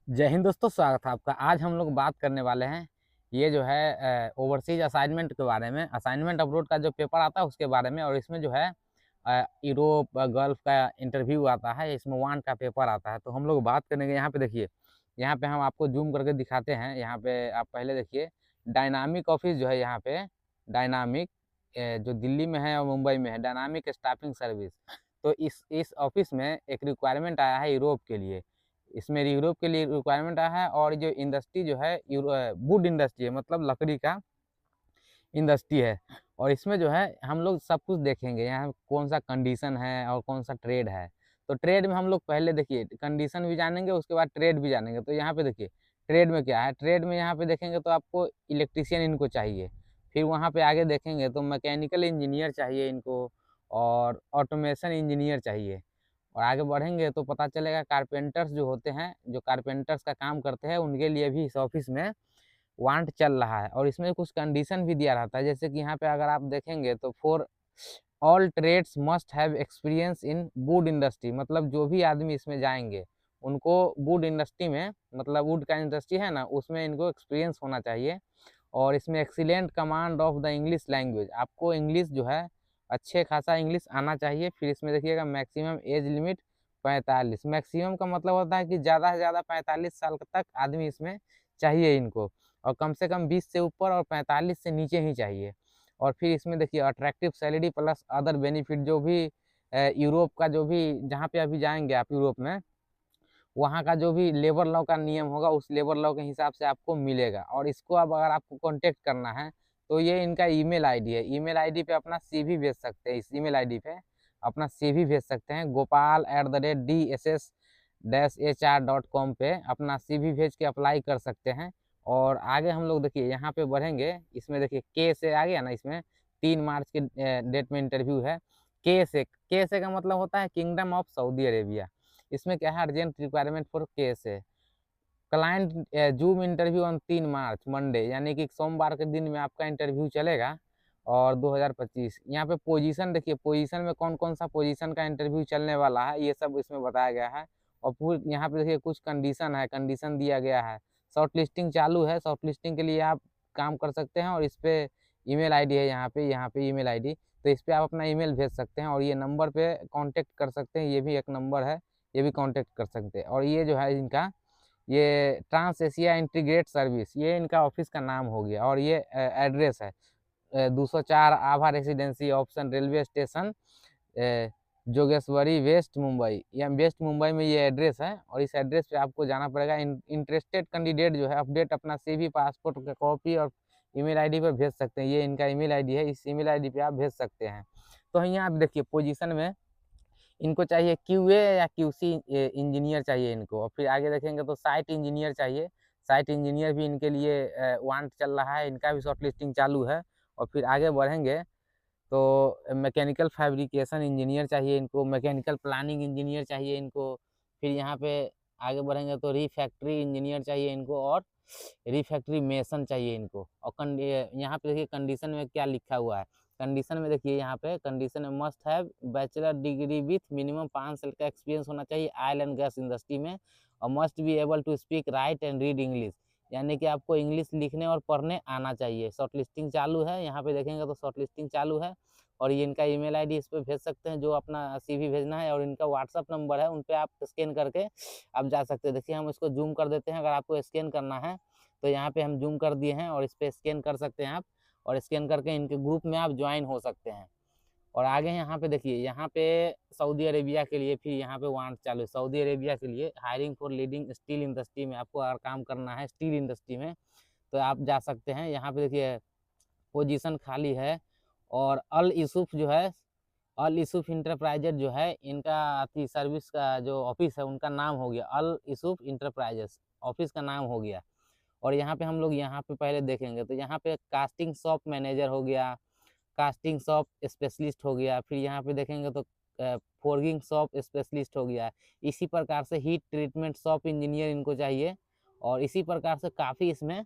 जय हिंद दोस्तों, स्वागत है आपका। आज हम लोग बात करने वाले हैं ये जो है ओवरसीज असाइनमेंट के बारे में। असाइनमेंट अब्रोड का जो पेपर आता है उसके बारे में, और इसमें जो है यूरोप गल्फ का इंटरव्यू आता है, इसमें वांट का पेपर आता है। तो हम लोग बात करेंगे। यहाँ पे देखिए, यहाँ पे हम आपको जूम करके दिखाते हैं। यहाँ पे आप पहले देखिए, डायनामिक ऑफिस जो है यहाँ पे, डायनामिक जो दिल्ली में है और मुंबई में है, डायनामिक स्टाफिंग सर्विस। तो इस ऑफिस में एक रिक्वायरमेंट आया है यूरोप के लिए। इसमें यूरोप के लिए रिक्वायरमेंट आया है, और जो इंडस्ट्री जो है वुड इंडस्ट्री है, मतलब लकड़ी का इंडस्ट्री है। और इसमें जो है हम लोग सब कुछ देखेंगे, यहाँ कौन सा कंडीशन है और कौन सा ट्रेड है। तो ट्रेड में हम लोग पहले देखिए कंडीशन भी जानेंगे, उसके बाद ट्रेड भी जानेंगे। तो यहाँ पे देखिए ट्रेड में क्या है। ट्रेड में यहाँ पे देखेंगे तो आपको इलेक्ट्रीशियन इनको चाहिए। फिर वहाँ पे आगे देखेंगे तो मैकेनिकल इंजीनियर चाहिए इनको, और ऑटोमेशन इंजीनियर चाहिए। और आगे बढ़ेंगे तो पता चलेगा कारपेंटर्स जो होते हैं, जो कारपेंटर्स का काम करते हैं, उनके लिए भी इस ऑफिस में वांट चल रहा है। और इसमें कुछ कंडीशन भी दिया रहता है, जैसे कि यहाँ पे अगर आप देखेंगे तो for all trades must have experience in wood industry, मतलब जो भी आदमी इसमें जाएंगे उनको वुड इंडस्ट्री में, मतलब वुड का इंडस्ट्री है ना, उसमें इनको एक्सपीरियंस होना चाहिए। और इसमें excellent command of the English language, आपको इंग्लिश जो है अच्छे खासा इंग्लिश आना चाहिए। फिर इसमें देखिएगा मैक्सिमम एज लिमिट 45। मैक्सिमम का मतलब होता है कि ज़्यादा से ज़्यादा 45 साल तक आदमी इसमें चाहिए इनको, और कम से कम 20 से ऊपर और 45 से नीचे ही चाहिए। और फिर इसमें देखिए attractive salary plus other benefit, जो भी यूरोप का जो भी, जहाँ पे अभी जाएंगे आप यूरोप में, वहाँ का जो भी लेबर लॉ का नियम होगा उस लेबर लॉ के हिसाब से आपको मिलेगा। और इसको अब अगर आपको कांटेक्ट करना है तो ये इनका ईमेल आईडी है। ईमेल आईडी पे अपना सीवी भेज सकते हैं। इस ईमेल आईडी पे अपना सीवी भेज सकते हैं, gopal@dss-hr.com पे अपना सीवी भेज के अप्लाई कर सकते हैं। और आगे हम लोग देखिए यहाँ पे बढ़ेंगे। इसमें देखिए के से आ गया ना, इसमें 3 मार्च के डेट में इंटरव्यू है। के से का मतलब होता है किंगडम ऑफ सऊदी अरेबिया। इसमें क्या है, अर्जेंट रिक्वायरमेंट फॉर केस है। Client zoom interview on 3 March Monday, यानी कि सोमवार के दिन में आपका इंटरव्यू चलेगा। और 2025 यहाँ पे पोजीशन देखिए, पोजीशन में कौन कौन सा पोजीशन का इंटरव्यू चलने वाला है ये सब इसमें बताया गया है। और पूरी यहाँ पे देखिए कुछ कंडीशन है, कंडीशन दिया गया है। शॉर्ट लिस्टिंग चालू है, शॉर्ट लिस्टिंग के लिए आप काम कर सकते हैं। और इस पे ईमेल आईडी है, यहाँ पे ईमेल आईडी, तो इस पे आप अपना ईमेल भेज सकते हैं। और ये नंबर पे कांटेक्ट कर सकते हैं, ये भी एक नंबर है, ये भी कांटेक्ट कर सकते हैं। और ये जो है इनका, ये ट्रांस एशिया इंटीग्रेट सर्विस, ये इनका ऑफिस का नाम हो गया। और ये एड्रेस है 204 Abha residency option railway station, Jogeshwari west Mumbai, या वेस्ट मुंबई में ये एड्रेस है। और इस एड्रेस पे आपको जाना पड़ेगा। इंटरेस्टेड कैंडिडेट जो है अपडेट अपना सीवी पासपोर्ट का कॉपी और ईमेल आईडी पर भेज सकते हैं। ये इनका ईमेल आईडी है, इस ईमेल आईडी पे आप भेज सकते हैं। तो यहाँ आप देखिए पोजीशन में इनको चाहिए क्यूए या क्यूसी इंजीनियर चाहिए इनको। और फिर आगे देखेंगे तो साइट इंजीनियर चाहिए। साइट इंजीनियर भी इनके लिए वांट चल रहा है, इनका भी शॉर्ट लिस्टिंग चालू है। और फिर आगे बढ़ेंगे तो मैकेनिकल फैब्रिकेशन इंजीनियर चाहिए इनको, मैकेनिकल प्लानिंग इंजीनियर चाहिए इनको। फिर यहाँ पे आगे बढ़ेंगे तो रीफैक्ट्री इंजीनियर चाहिए इनको, और रिफैक्ट्री मेसन चाहिए इनको। और यहाँ पे देखिए कंडीशन में क्या लिखा हुआ है। कंडीशन में देखिए यहाँ पे कंडीशन में must have bachelor degree with minimum 5 साल का एक्सपीरियंस होना चाहिए ऑयल एंड गैस इंडस्ट्री में। और must be able to speak write and read English, यानी कि आपको इंग्लिश लिखने और पढ़ने आना चाहिए। शॉर्ट लिस्टिंग चालू है, यहाँ पे देखेंगे तो शॉर्ट लिस्टिंग चालू है। और ये इनका ईमेल आईडी इस पर भेज सकते हैं जो अपना सीवी भेजना है। और इनका व्हाट्सअप नंबर है, उन पर आप स्कैन करके आप जा सकते हैं। देखिए हम इसको जूम कर देते हैं, अगर आपको स्कैन करना है तो यहाँ पे हम जूम कर दिए हैं, और इस पर स्कैन कर सकते हैं आप। और स्कैन करके इनके ग्रुप में आप ज्वाइन हो सकते हैं। और आगे यहाँ पे देखिए, यहाँ पे सऊदी अरेबिया के लिए फिर यहाँ पे वांट चालू है। सऊदी अरेबिया के लिए hiring for leading steel industry में, आपको अगर काम करना है स्टील इंडस्ट्री में तो आप जा सकते हैं। यहाँ पे देखिए पोजीशन खाली है। और अल यूसुफ जो है, अल यूसुफ इंटरप्राइजेज जो है इनका सर्विस का जो ऑफिस है उनका नाम हो गया अल यूसुफ इंटरप्राइजेस, ऑफिस का नाम हो गया। और यहाँ पे हम लोग यहाँ पे पहले देखेंगे तो यहाँ पे कास्टिंग शॉप मैनेजर हो गया, कास्टिंग शॉप स्पेशलिस्ट हो गया। फिर यहाँ पे देखेंगे तो फोर्गिंग शॉप स्पेशलिस्ट हो गया। इसी प्रकार से हीट ट्रीटमेंट शॉप इंजीनियर इनको चाहिए। और इसी प्रकार से काफ़ी इसमें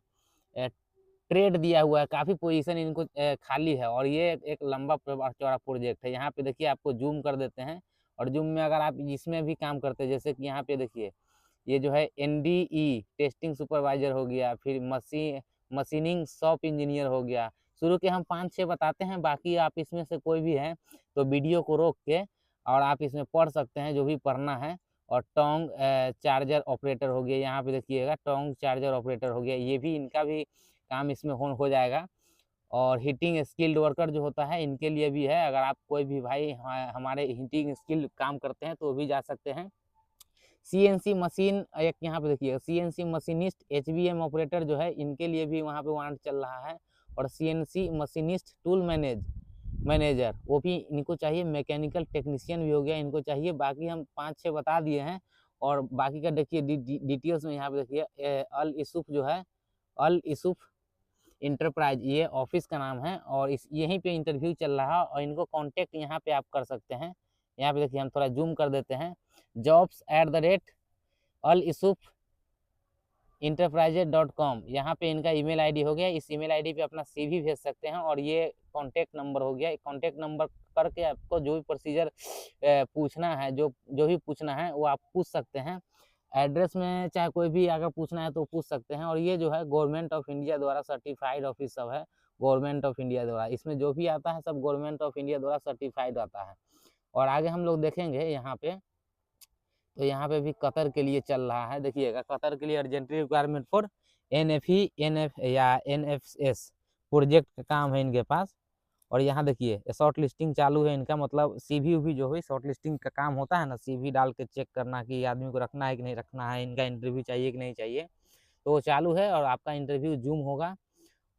ट्रेड दिया हुआ है, काफ़ी पोजीशन इनको खाली है। और ये एक लंबा चौड़ा प्रोजेक्ट है। यहाँ पे देखिए आपको जूम कर देते हैं। और जूम में अगर आप इसमें भी काम करते हैं, जैसे कि यहाँ पे देखिए ये जो है NDE टेस्टिंग सुपरवाइजर हो गया, फिर मशीनिंग शॉप इंजीनियर हो गया। शुरू के हम 5-6 बताते हैं, बाकी आप इसमें से कोई भी है तो वीडियो को रोक के और आप इसमें पढ़ सकते हैं जो भी पढ़ना है। और टोंग चार्जर ऑपरेटर हो गया, यहाँ पे देखिएगा टोंग चार्जर ऑपरेटर हो गया, ये भी इनका भी काम इसमें हो जाएगा। और हीटिंग स्किल्ड वर्कर जो होता है इनके लिए भी है, अगर आप कोई भी भाई हमारे हीटिंग स्किल काम करते हैं तो भी जा सकते हैं। CNC मशीन एक यहाँ पे देखिएगा, CNC मशीनिस्ट HVM ऑपरेटर जो है इनके लिए भी वहाँ पे वारंट चल रहा है। और CNC मशीनिस्ट टूल मैनेजर वो भी इनको चाहिए। मैकेनिकल टेक्नीशियन भी हो गया, इनको चाहिए। बाकी हम 5-6 बता दिए हैं और बाकी का देखिए डिटेल्स में यहाँ पे देखिए अल यूसुफ जो है, अल यूसुफ इंटरप्राइज ये ऑफिस का नाम है और इस यहीं पे इंटरव्यू चल रहा है और इनको कांटेक्ट यहाँ पे आप कर सकते हैं। यहाँ पे देखिए हम थोड़ा जूम कर देते हैं, jobs@alyusuf.enterprises.com यहाँ पे इनका ईमेल आईडी हो गया। इस ईमेल आईडी पे अपना CV भेज सकते हैं और ये कांटेक्ट नंबर हो गया। कांटेक्ट नंबर करके आपको जो भी प्रोसीजर पूछना है, जो भी पूछना है वो आप पूछ सकते हैं। एड्रेस में चाहे कोई भी अगर पूछना है तो पूछ सकते हैं। और ये जो है गवर्नमेंट ऑफ इंडिया द्वारा सर्टिफाइड ऑफिस सब है, गवर्नमेंट ऑफ इंडिया द्वारा, इसमें जो भी आता है सब गवर्नमेंट ऑफ इंडिया द्वारा सर्टिफाइड आता है। और आगे हम लोग देखेंगे यहाँ पे, तो यहाँ पे भी कतर के लिए चल रहा है। देखिएगा कतर के लिए urgently requirement for NFS project का काम है इनके पास। और यहाँ देखिए शॉर्ट लिस्टिंग चालू है इनका, मतलब CV जो है शॉर्ट लिस्टिंग का काम होता है ना, CV डाल के चेक करना कि आदमी को रखना है कि नहीं रखना है, इनका इंटरव्यू चाहिए कि नहीं चाहिए, तो वो चालू है और आपका इंटरव्यू जूम होगा।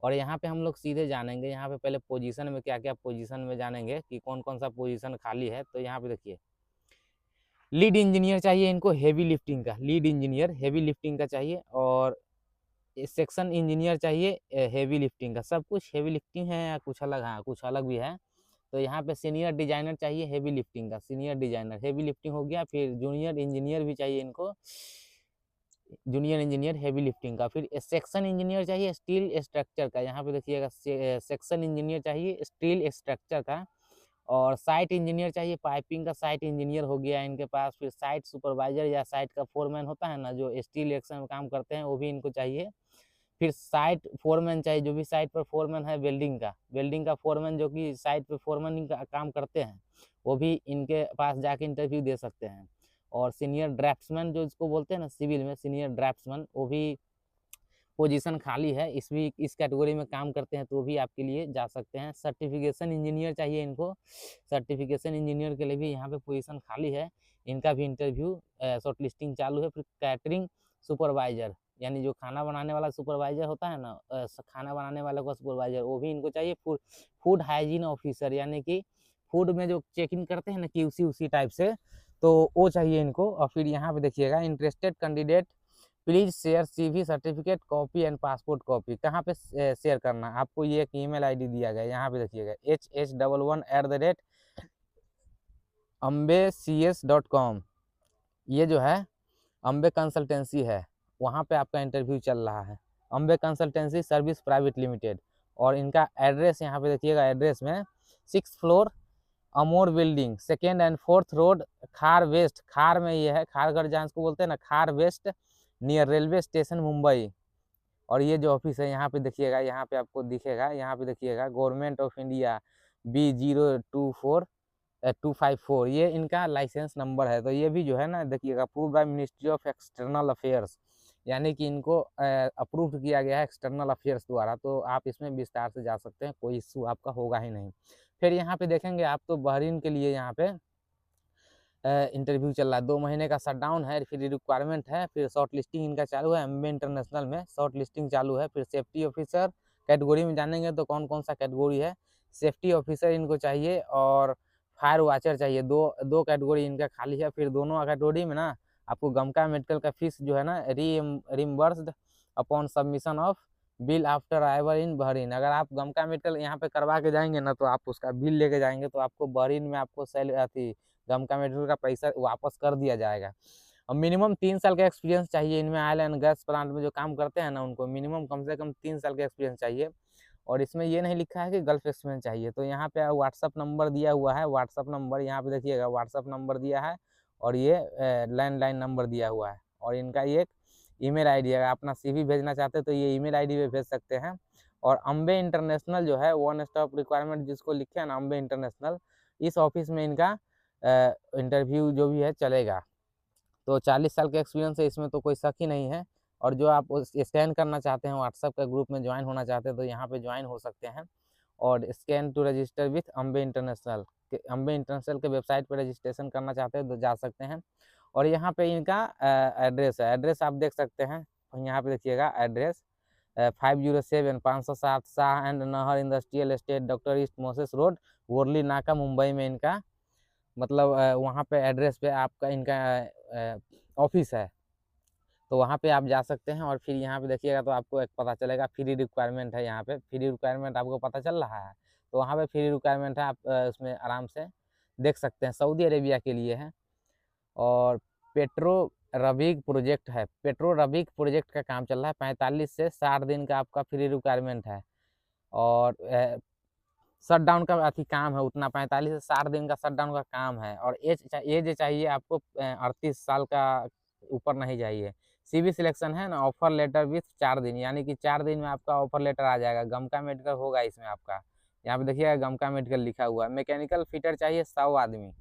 और यहाँ पे हम लोग सीधे जानेंगे, यहाँ पे पहले पोजीशन में क्या क्या पोजीशन में जानेंगे कि कौन कौन सा पोजीशन खाली है। तो यहाँ पे देखिए लीड इंजीनियर चाहिए इनको, हेवी लिफ्टिंग का लीड इंजीनियर हेवी लिफ्टिंग का चाहिए। और सेक्शन इंजीनियर चाहिए हेवी लिफ्टिंग का। सब कुछ हेवी लिफ्टिंग है या कुछ अलग? हाँ कुछ अलग भी है। तो यहाँ पे सीनियर डिजाइनर चाहिए हेवी लिफ्टिंग का, सीनियर डिजाइनर हेवी लिफ्टिंग हो गया। फिर जूनियर इंजीनियर भी चाहिए इनको, जूनियर इंजीनियर हेवी लिफ्टिंग का। फिर सेक्शन इंजीनियर चाहिए स्टील स्ट्रक्चर का, यहाँ पे देखिएगा सेक्शन इंजीनियर चाहिए स्टील स्ट्रक्चर का। और साइट इंजीनियर चाहिए पाइपिंग का, साइट इंजीनियर हो गया इनके पास। फिर साइट सुपरवाइजर या साइट का फोरमैन होता है ना जो स्टील एक्शन में काम करते हैं, वो भी इनको चाहिए। फिर साइट फोरमैन चाहिए, जो भी साइट पर फोरमैन है वेल्डिंग का फोरमैन, जो कि साइट पे फोरमैन का काम करते हैं, वो भी इनके पास जाके इंटरव्यू दे सकते हैं। और सीनियर ड्राफ्ट्समैन जो इसको बोलते हैं ना सिविल में, सीनियर ड्राफ्ट्समैन, वो भी पोजीशन खाली है, इस कैटेगरी में काम करते हैं तो भी आपके लिए जा सकते हैं। सर्टिफिकेशन इंजीनियर चाहिए इनको, सर्टिफिकेशन इंजीनियर के लिए भी यहाँ पे पोजीशन खाली है, इनका भी इंटरव्यू शॉर्ट लिस्टिंग चालू है। फिर कैटरिंग सुपरवाइजर, यानी जो खाना बनाने वाला सुपरवाइजर होता है ना, खाना बनाने वाले का सुपरवाइजर, वो भी इनको चाहिए। फूड हाइजीन ऑफिसर, यानी कि फूड में जो चेकिंग करते हैं ना QC उसी टाइप से, तो वो चाहिए इनको। और फिर यहाँ पे देखिएगा interested candidate please share CV certificate copy and passport copy. कहाँ पे शेयर करना है आपको, ये एक ईमेल आईडी दिया गया है, यहाँ पे देखिएगा hh11@ambecs.com। ये जो है अम्बे कंसल्टेंसी है, वहाँ पे आपका इंटरव्यू चल रहा है, Ambe consultancy service private limited. और इनका एड्रेस यहाँ पे देखिएगा, एड्रेस में 6th floor Amor building 2nd and 4th road Khar west, Khar में ये है, खारगढ़ जहाँ इसको बोलते हैं ना, Khar west near railway station Mumbai. और ये जो ऑफिस है यहाँ पे देखिएगा, यहाँ पे आपको दिखेगा, यहाँ पे देखिएगा गवर्नमेंट ऑफ इंडिया B024254, ये इनका लाइसेंस नंबर है। तो ये भी जो है ना देखिएगा approve by ministry of external affairs, यानी कि इनको अप्रूव किया गया है एक्सटर्नल अफेयर्स द्वारा। तो आप इसमें विस्तार से जा सकते हैं, कोई इशू आपका होगा ही नहीं। फिर यहाँ पे देखेंगे आप तो बहरीन के लिए यहाँ पे इंटरव्यू चल रहा है, 2 महीने का शटडाउन है। फिर रिक्वायरमेंट है, फिर शॉर्ट लिस्टिंग इनका चालू है, एम्बे इंटरनेशनल में शॉर्ट लिस्टिंग चालू है। फिर सेफ्टी ऑफिसर कैटेगरी में जानेंगे तो कौन कौन सा कैटेगरी है, सेफ्टी ऑफिसर इनको चाहिए और फायर वॉचर चाहिए, दो कैटेगरी इनका खाली है। फिर दोनों कैटेगरी में ना आपको गमका मेडिकल का फीस जो है ना reimbursed upon submission of bill after arrival in Bahrain. अगर आप गमका मेडिकल यहाँ पे करवा के जाएंगे ना तो आप उसका बिल लेके जाएंगे तो आपको बहरीन में आपको गमका मेडिकल का पैसा वापस कर दिया जाएगा। और मिनिमम 3 साल का एक्सपीरियंस चाहिए इनमें, ऑयल एंड गैस प्लांट में जो काम करते हैं ना उनको मिनिमम कम से कम 3 साल का एक्सपीरियंस चाहिए। और इसमें ये नहीं लिखा है कि गल्फ एक्सपीरियंस चाहिए। तो यहाँ पे व्हाट्सअप नंबर दिया हुआ है, व्हाट्सअप नंबर यहाँ पे देखिएगा, व्हाट्सअप नंबर दिया है और ये लैंडलाइन नंबर दिया हुआ है। और इनका ये एक ईमेल आईडी है। अगर अपना CV भेजना चाहते हैं तो ये ईमेल आईडी पे भेज सकते हैं। और अम्बे इंटरनेशनल जो है, वन स्टॉप रिक्वायरमेंट जिसको लिखे हैं ना, अम्बे इंटरनेशनल, इस ऑफिस में इनका इंटरव्यू जो भी है चलेगा। तो 40 साल का एक्सपीरियंस है, इसमें तो कोई शक ही नहीं है। और जो आप स्कैन करना चाहते हैं, व्हाट्सएप का ग्रुप में ज्वाइन होना चाहते हैं, तो यहाँ पे ज्वाइन हो सकते हैं। और scan to register with Ambe international के वेबसाइट पर रजिस्ट्रेशन करना चाहते हैं तो जा सकते हैं। और यहाँ पे इनका एड्रेस है, एड्रेस आप देख सकते हैं, यहाँ पे देखिएगा address 507 507 Shah and Nahar industrial estate, doctor east Moses road, Worli Naka, Mumbai में इनका मतलब वहाँ पे एड्रेस पे आपका इनका ऑफिस है। तो वहाँ पे आप जा सकते हैं। और फिर यहाँ पे देखिएगा तो आपको एक पता चलेगा फ्री रिक्वायरमेंट है, यहाँ पे फ्री रिक्वायरमेंट आपको पता चल रहा है। तो वहाँ पे फ्री रिक्वायरमेंट है, आप उसमें आराम से देख सकते हैं, सऊदी अरेबिया के लिए है। और पेट्रो रबिक प्रोजेक्ट है, पेट्रो रबिक प्रोजेक्ट का काम चल रहा है, 45 से 60 दिन का आपका फ्री रिक्वायरमेंट है। और शट डाउन का अथी काम है, उतना 45 से 60 दिन का शट डाउन का काम है। और एज चाहिए आपको 38 साल का ऊपर नहीं चाहिए। CV सिलेक्शन है ना, ऑफर लेटर विथ 4 दिन, यानी कि 4 दिन में आपका ऑफर लेटर आ जाएगा। गमका मेडिकल होगा इसमें आपका, यहाँ पे देखिएगा गमका मेडिकल लिखा हुआ है। मैकेनिकल फिटर चाहिए 100 आदमी,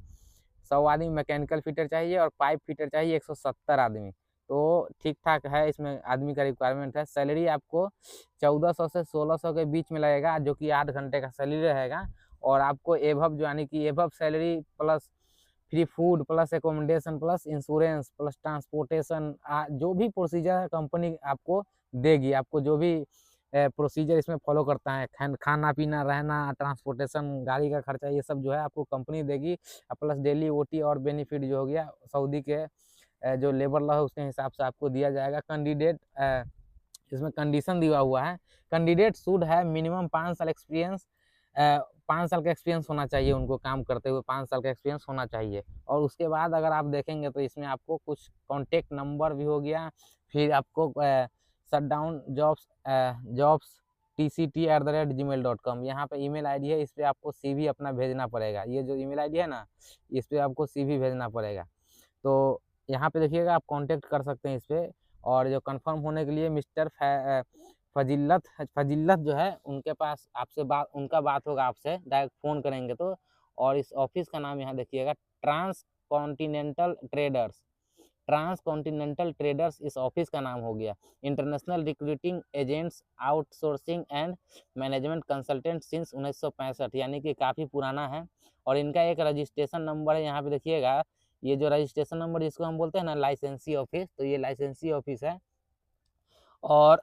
100 आदमी मैकेनिकल फिटर चाहिए। और पाइप फिटर चाहिए 170 आदमी। तो ठीक ठाक है, इसमें आदमी का रिक्वायरमेंट है। सैलरी आपको 1400 से 1600 के बीच में लगेगा, जो कि 8 घंटे का सैलरी रहेगा। और आपको एभव यानी कि above salary plus free food plus accommodation plus insurance plus transportation, जो भी प्रोसीजर है कंपनी आपको देगी। आपको जो भी प्रोसीजर इसमें फॉलो करता है, खाना पीना रहना ट्रांसपोर्टेशन गाड़ी का खर्चा, ये सब जो है आपको कंपनी देगी। प्लस डेली OT और बेनिफिट जो हो गया सऊदी के जो लेबर लॉ है उसके हिसाब से आपको दिया जाएगा। कैंडिडेट इसमें कंडीशन दिया हुआ है, कैंडिडेट शुड है मिनिमम 5 साल एक्सपीरियंस, 5 साल का एक्सपीरियंस होना चाहिए उनको, काम करते हुए 5 साल का एक्सपीरियंस होना चाहिए। और उसके बाद अगर आप देखेंगे तो इसमें आपको कुछ कॉन्टेक्ट नंबर भी हो गया। फिर आपको शट डाउन जॉब्स tct@gmail.com, यहाँ पे ईमेल आईडी है, इस पर आपको CV अपना भेजना पड़ेगा। ये जो ईमेल आईडी है ना, इस पर आपको CV भेजना पड़ेगा। तो यहाँ पे देखिएगा आप कांटेक्ट कर सकते हैं इस पर। और जो कंफर्म होने के लिए मिस्टर फजीलत जो है उनके पास आपसे उनका बात होगा, आपसे डायरेक्ट फ़ोन करेंगे तो। और इस ऑफिस का नाम यहाँ देखिएगा ट्रांस कॉन्टिनेंटल ट्रेडर्स इस ऑफिस का नाम हो गया। International recruiting agents outsourcing and management consultant since 1965, यानी कि काफ़ी पुराना है। और इनका एक रजिस्ट्रेशन नंबर है, यहाँ पे देखिएगा, ये जो रजिस्ट्रेशन नंबर जिसको हम बोलते हैं ना लाइसेंसी ऑफिस, तो ये लाइसेंसी ऑफिस है। और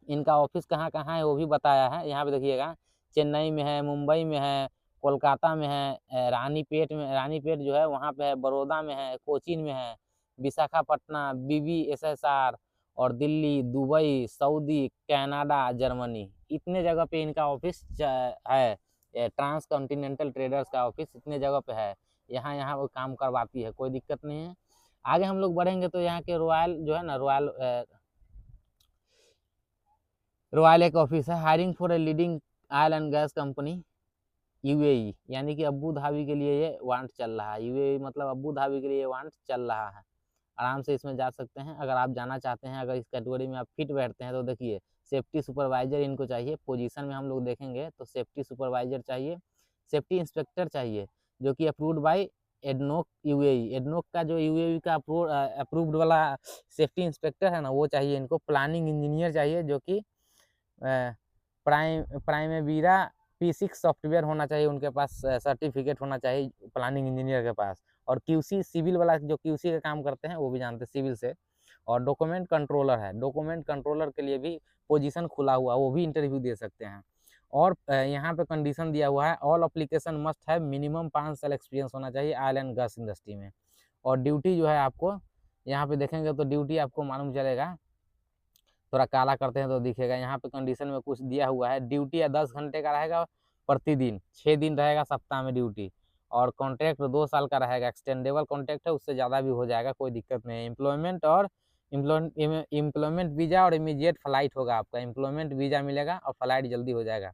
इनका ऑफिस कहाँ कहाँ है वो भी बताया है, यहाँ पे देखिएगा चेन्नई में है, मुंबई में है, कोलकाता में है, रानीपेट जो है वहाँ पे है, बड़ौदा में है, कोचीन में है, विशाखापट्टनम, BBSSR, और Delhi, Dubai, Saudi, Canada, Germany, इतने जगह पे इनका ऑफिस है। ट्रांस कॉन्टिनेंटल ट्रेडर्स का ऑफिस इतने जगह पे है। यहाँ वो काम करवाती है, कोई दिक्कत नहीं है। आगे हम लोग बढ़ेंगे तो यहाँ के रॉयल जो है ना, रॉयल एक ऑफिस है, hiring for a leading oil and gas company UAE, यानी कि अबू धाबी के लिए ये वांट चल रहा है। UAE मतलब अबू धाबी के लिए वांट चल रहा है। आराम से इसमें जा सकते हैं अगर आप जाना चाहते हैं। अगर इस कैटेगरी में आप फिट बैठते हैं तो देखिए सेफ्टी सुपरवाइजर इनको चाहिए। पोजीशन में हम लोग देखेंगे तो सेफ्टी सुपरवाइजर चाहिए, सेफ्टी इंस्पेक्टर चाहिए, जो कि approved by ADNOC UAE। ADNOC का जो UAE का अप्रूव्ड वाला सेफ्टी इंस्पेक्टर है ना, वो चाहिए इनको। प्लानिंग इंजीनियर चाहिए, जो कि प्राइमेवीरा P6 सॉफ्टवेयर होना चाहिए उनके पास, सर्टिफिकेट होना चाहिए प्लानिंग इंजीनियर के पास। और QC सिविल वाला, जो QC का काम करते हैं वो भी जानते हैं सिविल से। और डॉक्यूमेंट कंट्रोलर है, डॉक्यूमेंट कंट्रोलर के लिए भी पोजीशन खुला हुआ, वो भी इंटरव्यू दे सकते हैं। और यहाँ पे कंडीशन दिया हुआ है, ऑल एप्लीकेशन मस्ट है मिनिमम 5 साल एक्सपीरियंस होना चाहिए ऑयल एंड गैस इंडस्ट्री में। और ड्यूटी जो है आपको यहाँ पे देखेंगे तो ड्यूटी आपको मालूम चलेगा, थोड़ा काला करते हैं तो दिखेगा। यहाँ पे कंडीशन में कुछ दिया हुआ है, ड्यूटी 10 घंटे का रहेगा प्रतिदिन, 6 दिन रहेगा सप्ताह में ड्यूटी। और कॉन्ट्रैक्ट 2 साल का रहेगा, एक्सटेंडेबल कॉन्ट्रैक्ट है, उससे ज़्यादा भी हो जाएगा, कोई दिक्कत नहीं है। एम्प्लॉयमेंट वीज़ा और इमीडिएट फ्लाइट होगा आपका, एम्प्लॉयमेंट वीज़ा मिलेगा और फ्लाइट जल्दी हो जाएगा।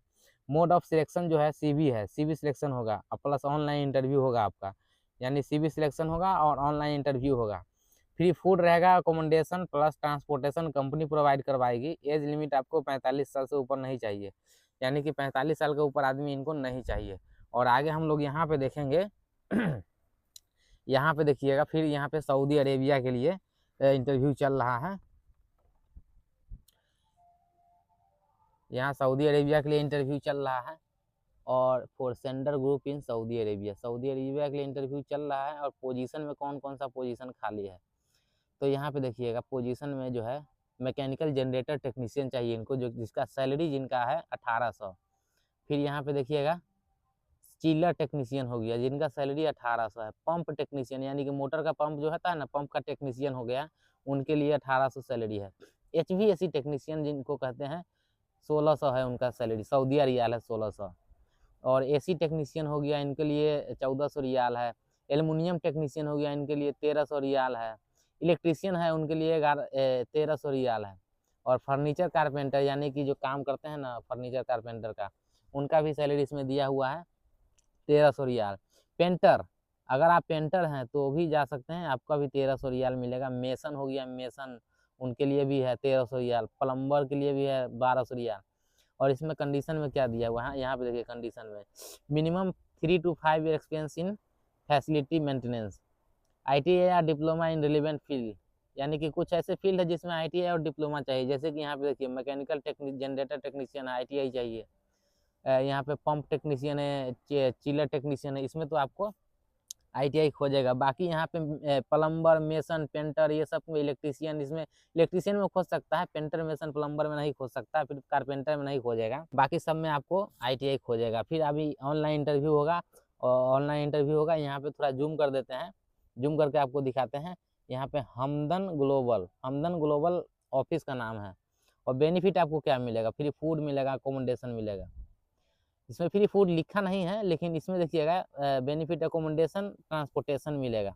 मोड ऑफ सिलेक्शन जो है CV है, CV सिलेक्शन होगा और प्लस ऑनलाइन इंटरव्यू होगा आपका, यानी CV सिलेक्शन होगा और ऑनलाइन इंटरव्यू होगा। फ्री फूड रहेगा, accommodation plus transportation company provide करवाएगी। एज लिमिट आपको 45 साल से ऊपर नहीं चाहिए, यानी कि 45 साल के ऊपर आदमी इनको नहीं चाहिए। और आगे हम लोग यहाँ पे देखेंगे यहाँ पे देखिएगा, फिर यहाँ पे सऊदी अरेबिया के लिए इंटरव्यू चल रहा है। यहाँ सऊदी अरेबिया के लिए इंटरव्यू चल रहा है, और for sender group in Saudi Arabia, Saudi Arabia के लिए इंटरव्यू चल रहा है। और पोजीशन में कौन कौन सा पोजीशन खाली है, तो यहाँ पे देखिएगा पोजीशन में जो है मैकेनिकल जनरेटर टेक्नीशियन चाहिए इनको, जो जिसका सैलरी जिनका है 1800। फिर यहाँ पे देखिएगा चिलर टेक्नीशियन हो गया, जिनका सैलरी 1800 है। पंप टेक्नीशियन, यानी कि मोटर का पंप जो होता है ना, पंप का टेक्नीशियन हो गया, उनके लिए 1800 सैलरी है। HVAC टेक्नीशियन जिनको कहते हैं 1600 है उनका सैलरी, सऊदी रियाल है 1600। और AC टेक्नीशियन हो गया, इनके लिए 1400 रियाल है। एल्युमिनियम टेक्नीशियन हो गया, इनके लिए 1300 रियाल है। इलेक्ट्रीशियन है, उनके लिए 1300 रियाल है। और फर्नीचर कारपेंटर, यानी कि जो काम करते हैं ना फर्नीचर कारपेंटर का, उनका भी सैलरी इसमें दिया हुआ है 1300 रियाल। पेंटर, अगर आप पेंटर हैं तो भी जा सकते हैं, आपका भी 1300 रियाल मिलेगा। मेसन हो गया, मेसन, उनके लिए भी है 1300 रियाल। प्लम्बर के लिए भी है 1200 रियाल। और इसमें कंडीशन में क्या दिया हुआ है, यहाँ पे देखिए कंडीशन में minimum 3 to 5 year experience in facility maintenance, ITI या डिप्लोमा इन रिलेवेंट फील्ड, यानी कि कुछ ऐसे फील्ड है जिसमें ITI और डिप्लोमा चाहिए। जैसे कि यहाँ पे देखिए मैकेनिकल जनरेटर टेक्नीशियन है, ITI चाहिए। यहाँ पे पंप टेक्नीशियन है, चिलर टेक्नीशियन है, इसमें तो आपको ITI खोजेगा। बाकी यहाँ पे प्लम्बर, मेसन, पेंटर, ये सब इलेक्ट्रीशियन, इसमें इलेक्ट्रीशियन में खोज सकता है, पेंटर, मेसन, प्लम्बर में नहीं खोज सकता, फिर कारपेंटर में नहीं खोजेगा, बाकी सब में आपको ITI खोजेगा। फिर अभी ऑनलाइन इंटरव्यू होगा, और ऑनलाइन इंटरव्यू होगा। यहाँ पे थोड़ा जूम कर देते हैं, जूम करके आपको दिखाते हैं। यहाँ पे हमदन ग्लोबल ऑफिस का नाम है। और बेनिफिट आपको क्या मिलेगा, फ्री फूड मिलेगा, अकोमोडेशन मिलेगा। इसमें फ्री फूड लिखा नहीं है, लेकिन इसमें देखिएगा बेनिफिट अकोमोडेशन ट्रांसपोर्टेशन मिलेगा।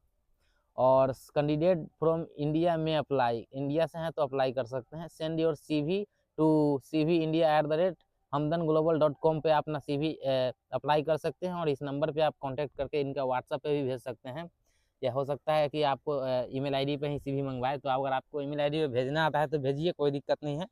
और कैंडिडेट फ्रॉम इंडिया में अप्लाई, इंडिया से हैं तो अप्लाई कर सकते हैं। Send your CV to cvindia@hamdanglobal.com पे अपना CV अप्लाई कर सकते हैं। और इस नंबर पे आप कांटेक्ट करके इनका WhatsApp पे भी भेज सकते हैं, या हो सकता है कि आपको email ID पे ही CV मंगवाए। तो अगर आपको email ID पे भेजना आता है तो भेजिए, कोई दिक्कत नहीं है।